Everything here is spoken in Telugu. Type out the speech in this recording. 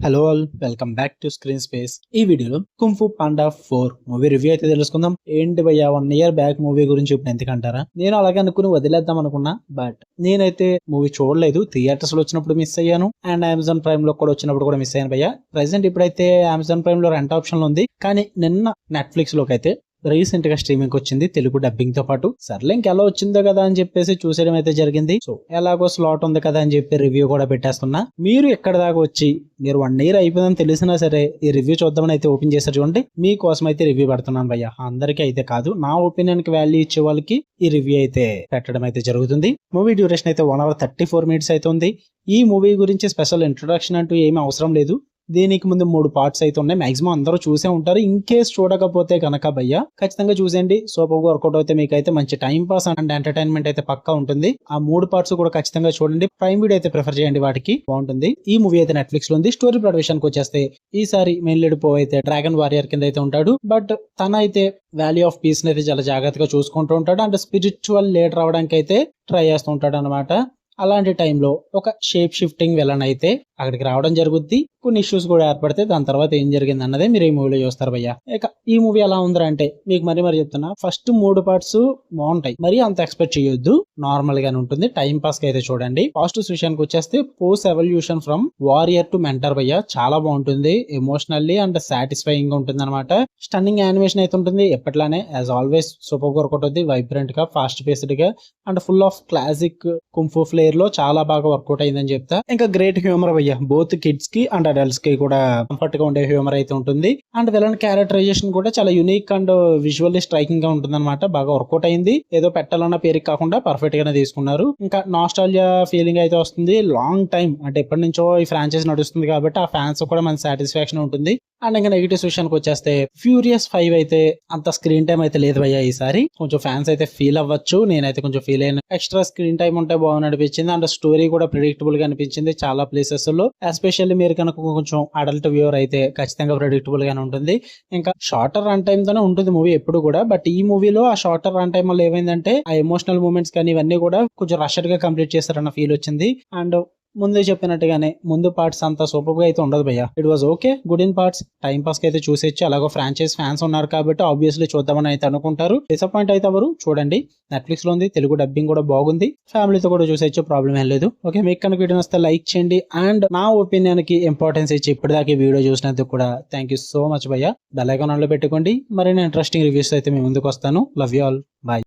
Hello all, welcome back to screen space. ఈ వీడియోలో కుంఫు పాండా 4 మూవీ రివ్యూ అయితే తెలుసుకుందాం. ఏంటి భయ్యా 1 year బ్యాక్ మూవీ గురించి ఇప్పుడు ఎందుకంటారా? నేను అలాగే అనుకుని వదిలేద్దాం అనుకున్నా, బట్ నేనైతే మూవీ చూడలేదు. థియేటర్స్ లో వచ్చినప్పుడు మిస్ అయ్యాను, అండ్ అమెజాన్ ప్రైమ్ లో కూడా వచ్చినప్పుడు కూడా మిస్ అయ్యాను భయ్యా. ప్రెసెంట్ ఇప్పుడైతే అమెజాన్ ప్రైమ్ లో రెంట్ ఆప్షన్ లో ఉంది, కానీ నిన్న నెట్ఫ్లిక్స్ లోకి అయితే రీసెంట్ గా స్ట్రీమింగ్ వచ్చింది తెలుగు డబ్బింగ్ తో పాటు. సర్లే ఇంకెలా వచ్చిందో కదా అని చెప్పేసి చూసేయడం అయితే జరిగింది. సో ఎలాగో స్లాట్ ఉంది కదా అని చెప్పి రివ్యూ కూడా పెట్టేస్తున్నా. మీరు ఎక్కడ దాకా వచ్చి మీరు 1 year అయిపోయిందని తెలిసినా సరే ఈ రివ్యూ చూద్దామని అయితే ఓపెన్ చేశారు చూడండి. మీకోసం అయితే రివ్యూ పెడుతున్నాను భయ్య. అందరికీ అయితే కాదు, నా ఒపీనియన్ కి వాల్యూ ఇచ్చే వాళ్ళకి ఈ రివ్యూ అయితే పెట్టడం అయితే జరుగుతుంది. మూవీ డ్యూరేషన్ అయితే 1 hour 34 minutes అయితే ఉంది. ఈ మూవీ గురించి స్పెషల్ ఇంట్రొడక్షన్ అంటూ ఏమీ అవసరం లేదు. దీనికి ముందు 3 parts అయితే ఉన్నాయి. మాక్సిమం అందరూ చూసే ఉంటారు. ఇన్ కేస్ చూడకపోతే కనుక భయ్య ఖచ్చితంగా చూసేయండి. సూపర్ గా వర్కౌట్ అయితే మీకైతే మంచి టైం పాస్ అండ్ ఎంటర్టైన్మెంట్ అయితే పక్కా ఉంటుంది. ఆ 3 parts కూడా ఖచ్చితంగా చూడండి. ప్రైమ్ వీడియో అయితే ప్రిఫర్ చేయండి, వాటికి బాగుంటుంది. ఈ మూవీ అయితే నెట్ఫ్లిక్స్ లో ఉంది. స్టోరీ ప్లాట్ విషయానికి వచ్చేస్తే ఈసారి మెయిన్ లీడ్ పో అయితే డ్రాగన్ వారియర్ కింద అయితే ఉంటాడు. బట్ తన అయితే వాల్యూ ఆఫ్ పీస్ అయితే చాలా జాగ్రత్తగా చూసుకుంటూ ఉంటాడు. అండ్ స్పిరిచువల్ లీడర్ అవడానికి అయితే ట్రై చేస్తూ ఉంటాడు అనమాట. అలాంటి టైంలో ఒక షేప్ షిఫ్టింగ్ విలన్ అయితే అక్కడికి రావడం జరుగుద్ది. కొన్ని ఇష్యూస్ కూడా ఏర్పడితే దాని తర్వాత ఏం జరిగింది అన్నదే మీరు ఈ మూవీలో చూస్తారు భయ్య. ఇక ఈ మూవీ ఎలా ఉందిరా అంటే మీకు మరి చెప్తున్నా, ఫస్ట్ 3 parts బాగుంటాయి, మరీ అంత ఎక్స్పెక్ట్ చేయొద్దు, నార్మల్ గానే ఉంటుంది. టైం పాస్ కి అయితే చూడండి. పాజిటివ్స్ విషయానికి వచ్చేస్తే post evolution from warrior to mentor భయ్య చాలా బాగుంటుంది. ఎమోషనల్లీ అండ్ సాటిస్ఫైయింగ్ గా ఉంటుంది అనమాట. స్టన్నింగ్ యానిమేషన్ అయితే ఉంటుంది ఎప్పట్లానే, యాజ్ ఆల్వేస్ సూపర్ వర్కౌట్ అవుతుంది. వైబ్రెంట్ గా, ఫాస్ట్ పేస్డ్ గా and full of classic kung fu flair లో చాలా బాగా వర్కౌట్ అయిందని చెప్తా. ఇంకా గ్రేట్ హ్యూమర్ భయ్య, బోత్ కిడ్స్ కి అండ్ అడల్ట్స్ కి కూడా కంఫర్ట్ గా ఉండే హ్యూమర్ అయితే ఉంటుంది. అండ్ విలన్ క్యారెక్టరైజేషన్ కూడా చాలా యూనిక్ అండ్ విజువల్లీ స్ట్రైకింగ్ గా ఉంటుంది అనమాట. బాగా వర్కౌట్ అయింది. ఏదో పెట్టాలన్న పేరుకి కాకుండా పర్ఫెక్ట్ గానే తీసుకున్నారు. ఇంకా నాస్టాల్జియా ఫీలింగ్ అయితే వస్తుంది. లాంగ్ టైం అంటే ఎప్పటి నుంచో ఈ ఫ్రాంచైజ్ నడుస్తుంది కాబట్టి ఆ ఫ్యాన్స్ కూడా మన సాటిస్ఫాక్షన్ ఉంటుంది. అండ్ ఇంకా నెగిటివ్స్ విషయానికి వచ్చేస్తే ఫ్యూరియస్ 5 అయితే అంత స్క్రీన్ టైం అయితే లేదు భయ్యా. ఈసారి కొంచెం ఫ్యాన్స్ అయితే ఫీల్ అవ్వచ్చు, నేనైతే కొంచెం ఫీల్ అయినా. ఎక్స్ట్రా స్క్రీన్ టైం ఉంటే బాగుంది అనిపించింది. అండ్ స్టోరీ కూడా ప్రిడిక్టబుల్ గా అనిపించింది చాలా ప్లేసెస్ లో. ఎస్పెషల్లీ మీరు కనుక కొంచెం అడల్ట్ వ్యూవర్ అయితే ఖచ్చితంగా ప్రిడిక్టబుల్ గానే ఉంటుంది. ఇంకా షార్టర్ రన్ టైమ్ తోనే ఉంటుంది మూవీ ఎప్పుడు కూడా. బట్ ఈ మూవీలో ఆ షార్టర్ రన్ టైమ్ వల్ల ఏమైందంటే ఆ ఎమోషనల్ మూమెంట్స్ కానీ ఇవన్నీ కూడా కొంచెం రషడ్ గా కంప్లీట్ చేస్తారన్న ఫీల్ వచ్చింది. అండ్ ముందే చెప్పినట్టుగానే ముందు పార్ట్స్ అంతా సూపర్ గా అయితే ఉండదు భయ్య. It was okay, good in parts. Time pass కి అయితే చూసేచ్చు. అలాగో ఫ్రాంచైజ్ ఫ్యాన్స్ ఉన్నారు కాబట్టి ఆబ్వియస్లీ చూద్దామని అయితే అనుకుంటారు. డిసప్పాయింట్ అయితే ఎవరు చూడండి. నెట్ఫ్లిక్స్ లో ఉంది, తెలుగు డబ్బింగ్ కూడా బాగుంది. ఫ్యామిలీతో కూడా చూసేచ్చు, ప్రాబ్లం ఏం లేదు. ఓకే, మీకు కనుక వీడియో వస్తే లైక్ చేయండి. అండ్ నా ఒపీనియన్ కి ఇంపార్టెన్స్ ఇచ్చి ఇప్పటిదాకా ఈ వీడియో చూసినందుకు కూడా థ్యాంక్ యూ సో మచ్ భయ్య. బెల్ ఐకాన్ ఆన్ లో పెట్టుకోండి. మరిన్ని ఇంట్రెస్టింగ్ రివ్యూస్ అయితే మీ ముందుకు వస్తాను. Love you all, bye.